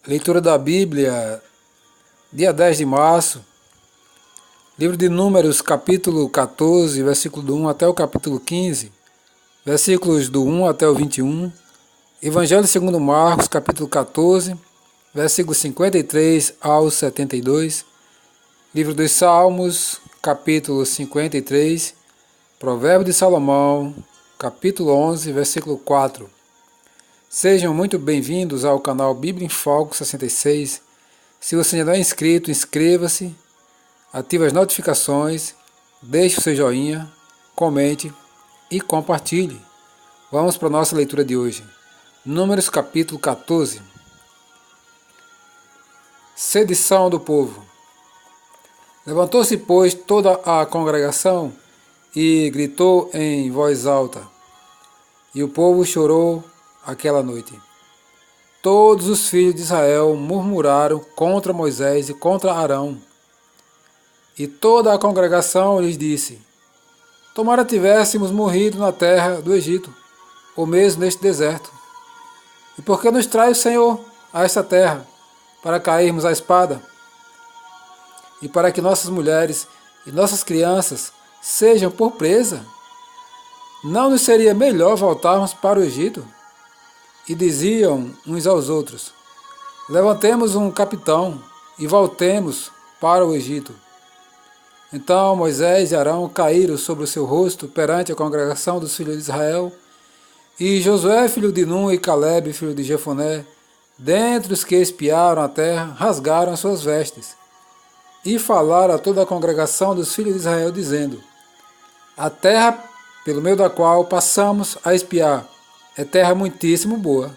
Leitura da Bíblia, dia 10 de março, livro de Números, capítulo 14, versículo do 1 até o capítulo 15, versículos do 1 até o 21, Evangelho segundo Marcos, capítulo 14, versículos 53 ao 72, livro dos Salmos, capítulo 53, Provérbio de Salomão, capítulo 11, versículo 4. Sejam muito bem-vindos ao canal Bíblia em Foco 66. Se você ainda não é inscrito, inscreva-se, ative as notificações, deixe o seu joinha, comente e compartilhe. Vamos para a nossa leitura de hoje. Números capítulo 14. Sedição do povo. Levantou-se, pois, toda a congregação e gritou em voz alta. E o povo chorou aquela noite. Todos os filhos de Israel murmuraram contra Moisés e contra Arão. E toda a congregação lhes disse: tomara tivéssemos morrido na terra do Egito, ou mesmo neste deserto. E por que nos traz o Senhor a esta terra, para cairmos à espada? E para que nossas mulheres e nossas crianças sejam por presa? Não nos seria melhor voltarmos para o Egito? E diziam uns aos outros: levantemos um capitão e voltemos para o Egito. Então Moisés e Arão caíram sobre o seu rosto perante a congregação dos filhos de Israel, e Josué, filho de Nun, e Calebe, filho de Jefoné, dentre os que espiaram a terra, rasgaram as suas vestes, e falaram a toda a congregação dos filhos de Israel, dizendo: a terra pelo meio da qual passamos a espiar é terra muitíssimo boa.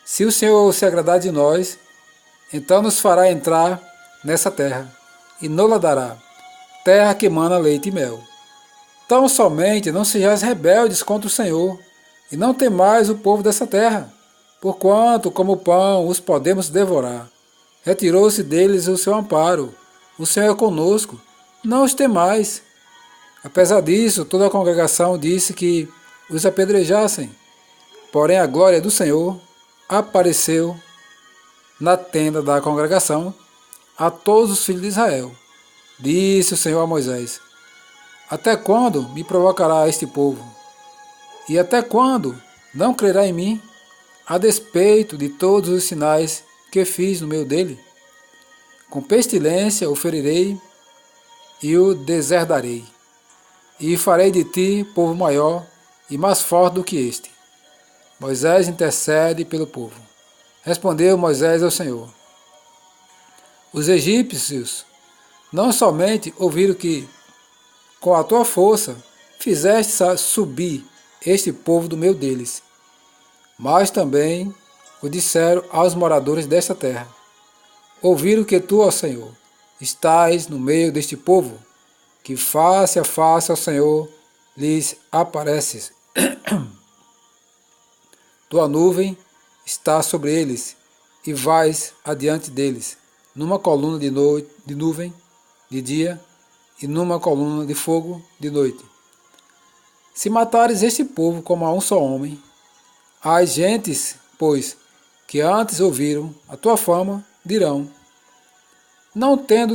Se o Senhor se agradar de nós, então nos fará entrar nessa terra, e nos-la dará, terra que mana leite e mel. Tão somente não sejais rebeldes contra o Senhor, e não temais o povo dessa terra, porquanto, como pão, os podemos devorar. Retirou-se deles o seu amparo, o Senhor é conosco, não os temais. Apesar disso, toda a congregação disse que os apedrejassem. Porém, a glória do Senhor apareceu na tenda da congregação a todos os filhos de Israel. Disse o Senhor a Moisés: até quando me provocará este povo? E até quando não crerá em mim, a despeito de todos os sinais que fiz no meio dele? Com pestilência o ferirei e o deserdarei, e farei de ti povo maior e mais forte do que este. Moisés intercede pelo povo. Respondeu Moisés ao Senhor: os egípcios não somente ouviram que, com a tua força, fizeste subir este povo do meio deles, mas também o disseram aos moradores desta terra. Ouviram que tu, ó Senhor, estás no meio deste povo, que face a face ao Senhor lhes apareces. Tua nuvem está sobre eles, e vais adiante deles, numa coluna de nuvem de dia, e numa coluna de fogo de noite. Se matares este povo como a um só homem, as gentes, pois, que antes ouviram a tua fama, dirão: não podendo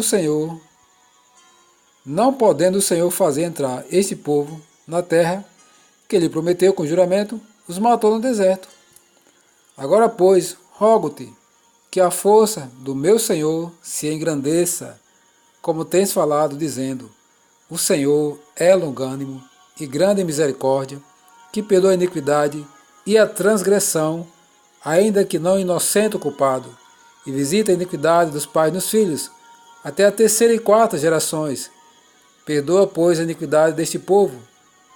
o Senhor fazer entrar este povo na terra que ele prometeu com juramento, os matou no deserto. Agora, pois, rogo-te que a força do meu Senhor se engrandeça, como tens falado, dizendo: o Senhor é longânimo e grande em misericórdia, que perdoa a iniquidade e a transgressão, ainda que não inocente o culpado, e visita a iniquidade dos pais nos filhos, até a terceira e quarta gerações. Perdoa, pois, a iniquidade deste povo,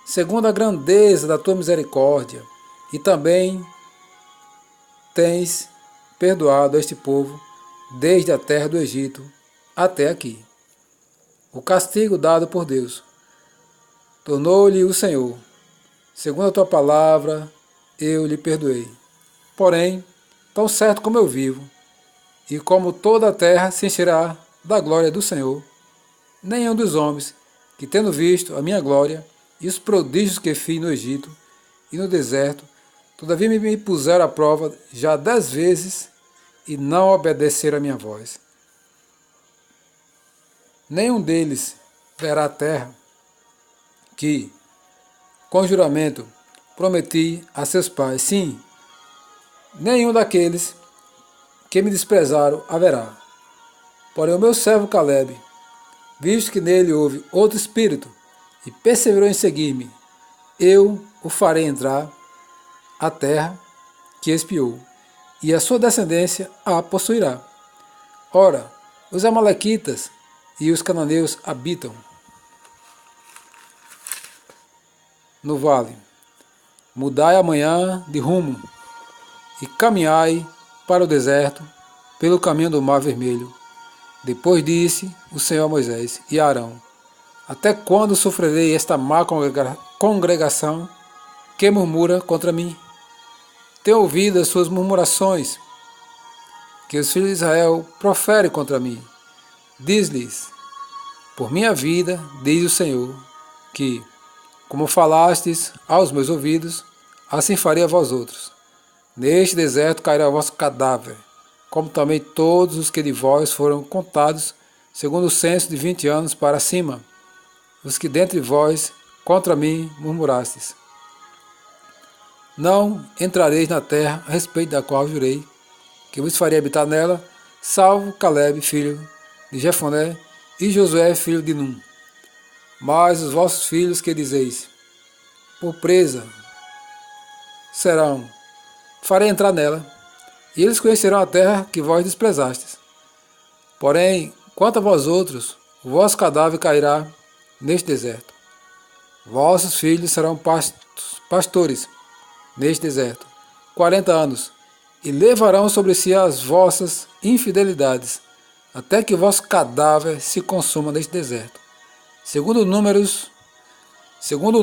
segundo a grandeza da tua misericórdia, e também tens perdoado este povo desde a terra do Egito até aqui. O castigo dado por Deus tornou-lhe o Senhor: segundo a tua palavra eu lhe perdoei. Porém, tão certo como eu vivo, e como toda a terra se encherá da glória do Senhor, nenhum dos homens que, tendo visto a minha glória e os prodígios que fiz no Egito e no deserto, todavia me puseram à prova já 10 vezes, e não obedeceram a minha voz. Nenhum deles verá a terra que, com juramento, prometi a seus pais. Sim, nenhum daqueles que me desprezaram haverá. Porém o meu servo Caleb, visto que nele houve outro espírito, e perseverou em seguir-me, eu o farei entrar a terra que espiou, e a sua descendência a possuirá. Ora, os amalequitas e os cananeus habitam no vale. Mudai amanhã de rumo, e caminhai para o deserto, pelo caminho do Mar Vermelho. Depois disse o Senhor a Moisés e a Arão: até quando sofrerei esta má congregação que murmura contra mim? Tenho ouvido as suas murmurações, que os filhos de Israel proferem contra mim. Diz-lhes: por minha vida, diz o Senhor, que, como falastes aos meus ouvidos, assim farei a vós outros. Neste deserto cairá o vosso cadáver, como também todos os que de vós foram contados, segundo o censo de 20 anos para cima, os que dentre vós contra mim murmurastes. Não entrareis na terra a respeito da qual jurei, que vos faria habitar nela, salvo Caleb, filho de Jefoné, e Josué, filho de Num. Mas os vossos filhos que dizeis, por presa serão, farei entrar nela, e eles conhecerão a terra que vós desprezastes. Porém, quanto a vós outros, o vosso cadáver cairá neste deserto. Vossos filhos serão pastores neste deserto, 40 anos, e levarão sobre si as vossas infidelidades, até que o vosso cadáver se consuma neste deserto. Segundo o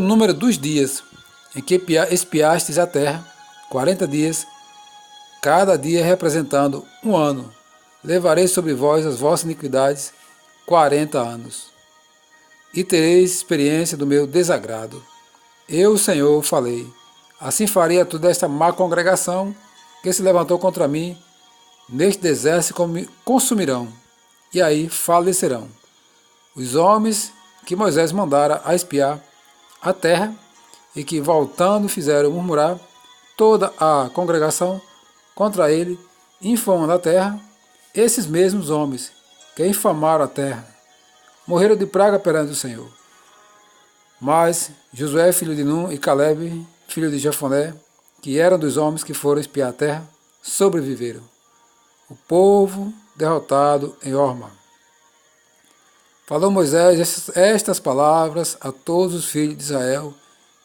número dos dias em que espiastes a terra, 40 dias, cada dia representando um ano, levarei sobre vós as vossas iniquidades, 40 anos. E tereis experiência do meu desagrado. Eu, o Senhor, falei. Assim farei a toda esta má congregação que se levantou contra mim, neste deserto se consumirão, e aí falecerão. Os homens que Moisés mandara a espiar a terra, e que voltando fizeram murmurar toda a congregação contra ele, infamando a terra, esses mesmos homens que infamaram a terra, morreram de praga perante o Senhor. Mas Josué, filho de Num, e Caleb, filho de Jefoné, que eram dos homens que foram espiar a terra, sobreviveram. O povo derrotado em Horma. Falou Moisés estas palavras a todos os filhos de Israel,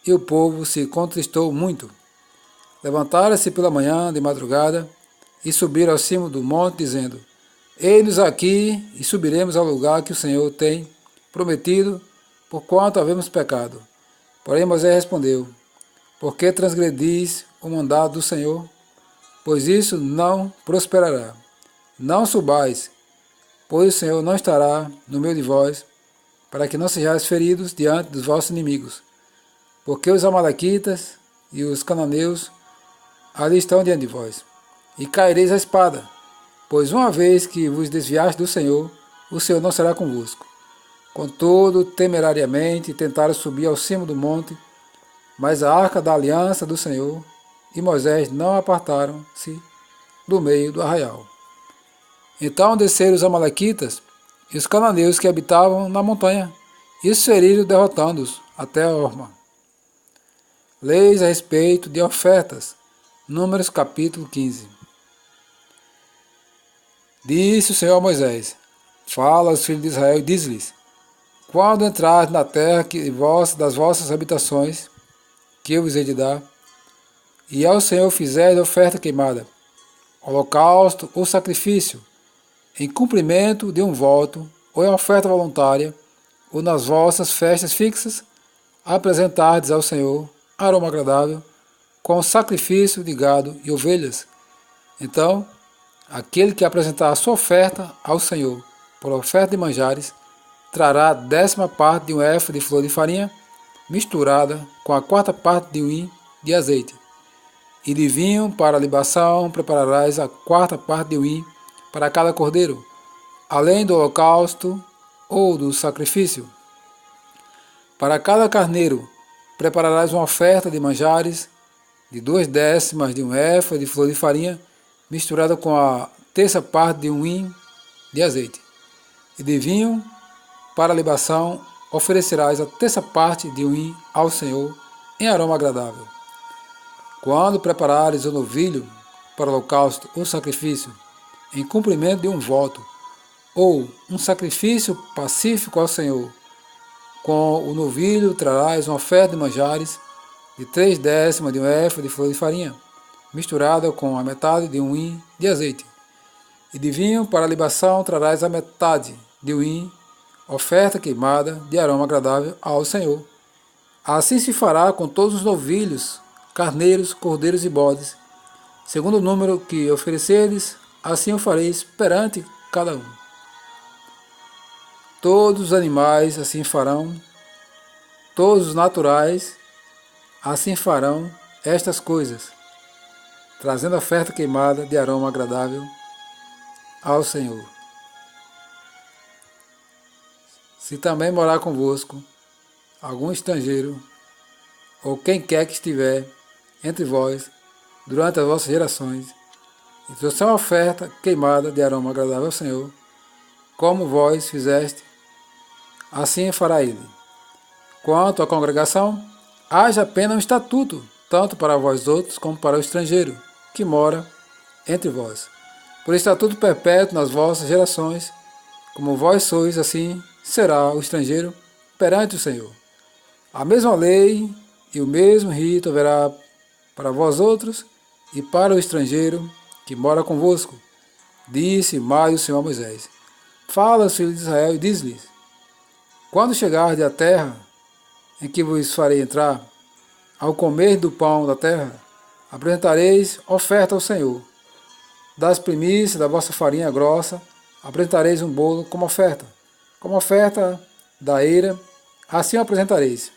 e o povo se contristou muito. Levantaram-se pela manhã de madrugada e subiram ao cimo do monte, dizendo: eis-nos aqui, e subiremos ao lugar que o Senhor tem prometido, porquanto havemos pecado. Porém Moisés respondeu: por que transgredis o mandado do Senhor? Pois isso não prosperará. Não subais, pois o Senhor não estará no meio de vós, para que não sejais feridos diante dos vossos inimigos. Porque os amalequitas e os cananeus ali estão diante de vós, e caireis a espada, pois uma vez que vos desviaste do Senhor, o Senhor não será convosco. Contudo, temerariamente tentaram subir ao cimo do monte, mas a arca da aliança do Senhor e Moisés não apartaram-se do meio do arraial. Então desceram os amalequitas e os cananeus que habitavam na montanha, e os feriram, derrotando-os até Horma. Leis a respeito de ofertas. Números capítulo 15. Disse o Senhor a Moisés: fala aos filhos de Israel e diz-lhes: quando entrardes na terra das vossas habitações, que eu vos hei de dar, e ao Senhor fizerdes oferta queimada, holocausto ou sacrifício, em cumprimento de um voto, ou em oferta voluntária, ou nas vossas festas fixas, apresentardes ao Senhor aroma agradável, com sacrifício de gado e ovelhas. Então, aquele que apresentar a sua oferta ao Senhor, por oferta de manjares, trará a 10ª parte de um éfa de flor de farinha, misturada com a 4ª parte de um hin de azeite, E de vinho para a libação prepararás a quarta parte de vinho para cada cordeiro, além do holocausto ou do sacrifício. Para cada carneiro prepararás uma oferta de manjares de 2/10 de um éfa de flor de farinha, misturada com a terça parte de um hin de azeite. E de vinho para a libação oferecerás a terça parte de um hin ao Senhor em aroma agradável. Quando preparares o novilho para o holocausto ou sacrifício, em cumprimento de um voto, ou um sacrifício pacífico ao Senhor, com o novilho trarás uma oferta de manjares de 3/10 de um éfa de flor de farinha, misturada com a metade de um hin de azeite. E de vinho para a libação trarás a metade de um hin, oferta queimada de aroma agradável ao Senhor. Assim se fará com todos os novilhos, carneiros, cordeiros e bodes, segundo o número que ofereceres, assim o fareis perante cada um. Todos os animais assim farão, todos os naturais assim farão estas coisas, trazendo oferta queimada de aroma agradável ao Senhor. Se também morar convosco algum estrangeiro, ou quem quer que estiver entre vós, durante as vossas gerações, e trouxer uma oferta queimada de aroma agradável ao Senhor, como vós fizeste, assim fará ele. Quanto à congregação, haja apenas um estatuto, tanto para vós outros como para o estrangeiro, que mora entre vós. Por estatuto perpétuo nas vossas gerações, como vós sois, assim será o estrangeiro perante o Senhor. A mesma lei e o mesmo rito haverá para vós outros e para o estrangeiro que mora convosco. Disse mais o Senhor a Moisés: Fala aos filhos de Israel e diz-lhes: Quando chegardes à terra em que vos farei entrar, ao comer do pão da terra, apresentareis oferta ao Senhor. Das primícias da vossa farinha grossa, apresentareis um bolo como oferta da eira, assim o apresentareis.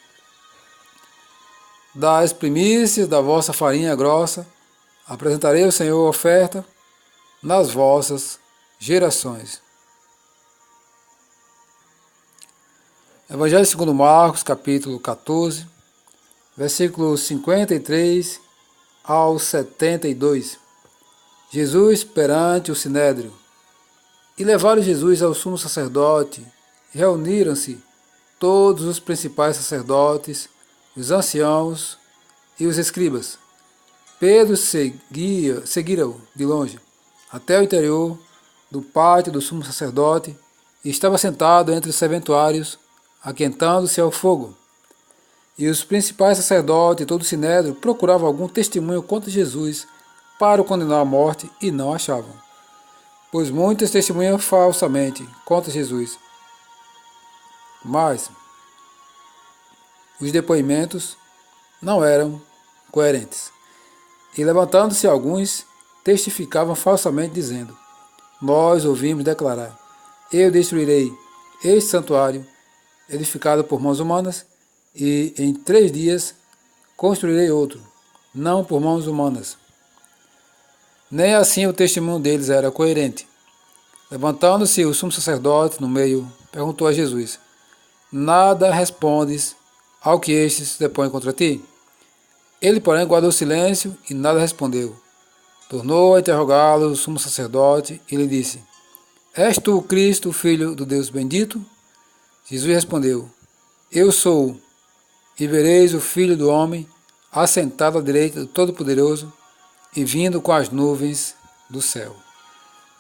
Das primícias da vossa farinha grossa, apresentarei ao Senhor oferta nas vossas gerações. Evangelho segundo Marcos, capítulo 14, versículos 53 ao 72. Jesus perante o Sinédrio. E levaram Jesus ao sumo sacerdote, e reuniram-se todos os principais sacerdotes, os anciãos e os escribas. Pedro seguira-o de longe, até o interior do pátio do sumo sacerdote, e estava sentado entre os serventuários, aquentando-se ao fogo. E os principais sacerdotes e todo o sinédrio procuravam algum testemunho contra Jesus para o condenar à morte e não achavam, pois muitos testemunham falsamente contra Jesus. Mas os depoimentos não eram coerentes. E levantando-se alguns, testificavam falsamente, dizendo: Nós ouvimos declarar: Eu destruirei este santuário, edificado por mãos humanas, e em 3 dias construirei outro, não por mãos humanas. Nem assim o testemunho deles era coerente. Levantando-se o sumo sacerdote no meio, perguntou a Jesus: Nada respondes ao que estes depõem contra ti? Ele, porém, guardou silêncio e nada respondeu. Tornou a interrogá-lo o sumo sacerdote e lhe disse: És tu o Cristo, o Filho do Deus bendito? Jesus respondeu: Eu sou, e vereis o Filho do Homem assentado à direita do Todo-Poderoso e vindo com as nuvens do céu.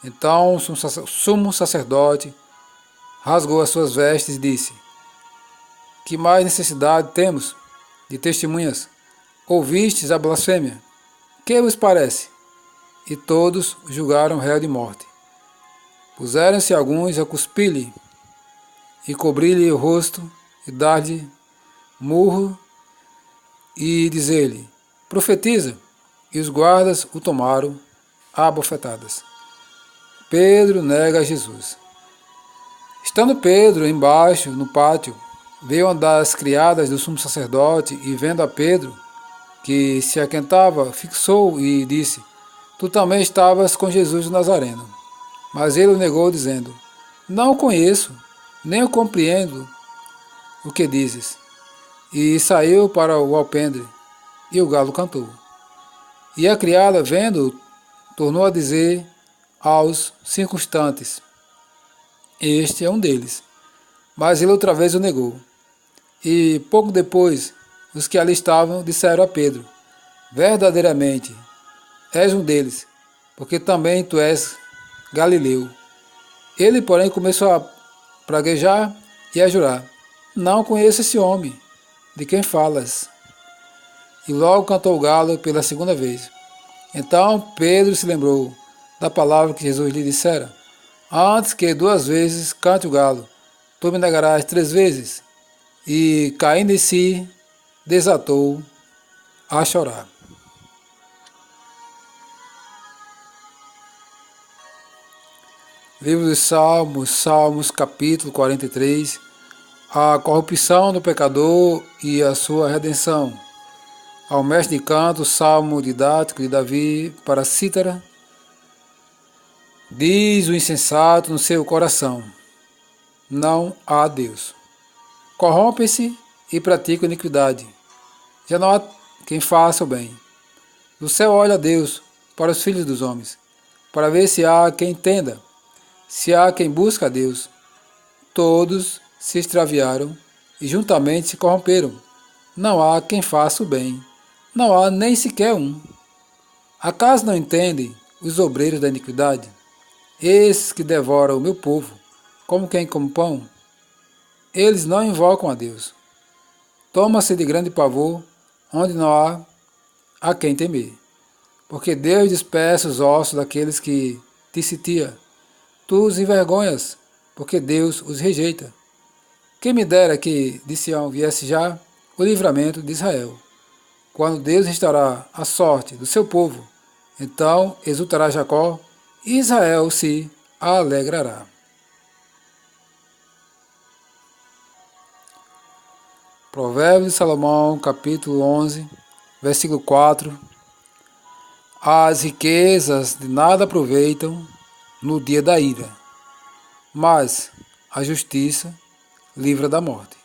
Então o sumo sacerdote rasgou as suas vestes e disse: Que mais necessidade temos de testemunhas? Ouvistes a blasfêmia? Que vos parece? E todos o julgaram réu de morte. Puseram-se alguns a cuspir-lhe e cobrir-lhe o rosto e dar-lhe murro e dizer-lhe: Profetiza! E os guardas o tomaram a bofetadas. Pedro nega a Jesus. Estando Pedro embaixo, no pátio, veio uma das criadas do sumo sacerdote e, vendo a Pedro, que se aquentava, fixou e disse: Tu também estavas com Jesus o Nazareno. Mas ele o negou, dizendo: Não o conheço, nem o compreendo o que dizes. E saiu para o alpendre, e o galo cantou. E a criada, vendo, tornou a dizer aos circunstantes: Este é um deles. Mas ele outra vez o negou. E pouco depois, os que ali estavam disseram a Pedro: Verdadeiramente, és um deles, porque também tu és Galileu. Ele, porém, começou a praguejar e a jurar: Não conheço esse homem, de quem falas. E logo cantou o galo pela segunda vez. Então Pedro se lembrou da palavra que Jesus lhe dissera: Antes que 2 vezes cante o galo, tu me negarás 3 vezes. E, caindo em si, desatou a chorar. Livro dos Salmos, Salmos capítulo 43, a corrupção do pecador e a sua redenção. Ao mestre de canto, salmo didático de Davi para cítara, diz o insensato no seu coração: Não há Deus. Corrompe-se e pratica iniquidade. Já não há quem faça o bem. Do céu olha Deus para os filhos dos homens, para ver se há quem entenda, se há quem busca a Deus. Todos se extraviaram e juntamente se corromperam. Não há quem faça o bem. Não há nem sequer um. Acaso não entendem os obreiros da iniquidade? Esses que devoram o meu povo, como quem come pão? Eles não invocam a Deus. Toma-se de grande pavor, onde não há a quem temer. Porque Deus dispersa os ossos daqueles que te sitia. Tu os envergonhas, porque Deus os rejeita. Quem me dera que de Sião viesse já o livramento de Israel. Quando Deus restaurar a sorte do seu povo, então exultará Jacó e Israel se alegrará. Provérbios de Salomão, capítulo 11, versículo 4. As riquezas de nada aproveitam no dia da ira, mas a justiça livra da morte.